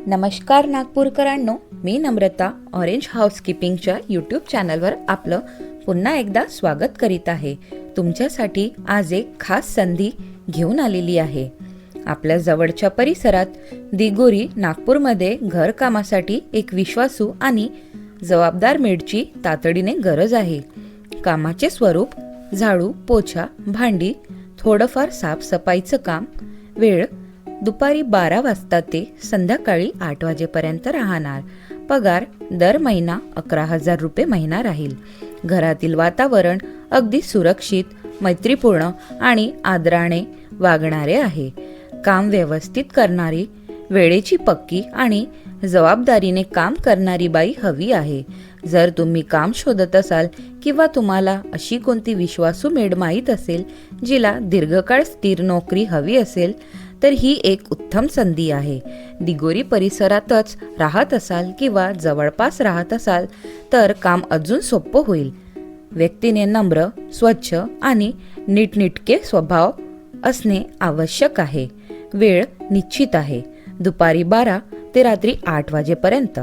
नमस्कार नागपूरकरांनो, मी नम्रता orange हाऊसकीपिंगच्या YouTube चॅनलवर आपलं पुन्हा एकदा स्वागत करीत आहे. तुमच्यासाठी आज एक खास संधी घेऊन आलेली आहे. आपल्या जवळच्या परिसरात दिगोरी नागपूरमध्ये घरकामासाठी एक विश्वासू आणि जबाबदार मेडची तातडीने गरज आहे. कामाचे स्वरूप झाडू, पोछा, भांडी, थोडंफार साफसफाईचं काम. वेळ दुपारी 12 वाजता ते संध्याकाळी 8 वाजेपर्यंत राहणार. पगार दर महिना 11,000 रुपये महिना राहील. घरातील वातावरण अगदी सुरक्षित, मैत्रीपूर्ण आणि आदराने वागणारे आहे. काम व्यवस्थित करणारी, वेळेची पक्की आणि जबाबदारीने काम करणारी बाई हवी आहे. जर तुम्ही काम शोधत असाल किंवा तुम्हाला अशी कोणती विश्वासू मेड माहीत असेल जिला दीर्घकाळ स्थिर नोकरी हवी असेल तर ही एक उत्तम संधी आहे. दिगोरी परिसरातच राहत असाल किंवा जवळपास राहत असाल तर काम अजून सोपं होईल. व्यक्तीने नम्र, स्वच्छ आणि नीटनेटके स्वभाव असणे आवश्यक आहे. वेळ निश्चित आहे, दुपारी 12 ते रात्री 8 वाजेपर्यंत.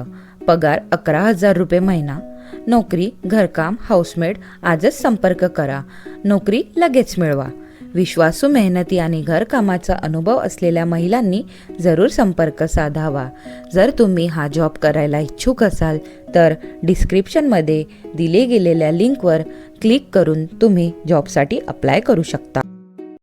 पगार 11,000 रुपये महिना. नोकरी, घरकाम, हाऊसमेड. आजच संपर्क करा. नोकरी लगेच मिळवा. विश्वासू, मेहनती आणि घरकामाचा अनुभव असलेल्या महिलांनी जरूर संपर्क साधावा. जर तुम्ही हा जॉब करायला इच्छुक असाल तर डिस्क्रिप्शनमध्ये दिले गेलेल्या लिंकवर क्लिक करून तुम्ही जॉबसाठी अप्लाय करू शकता.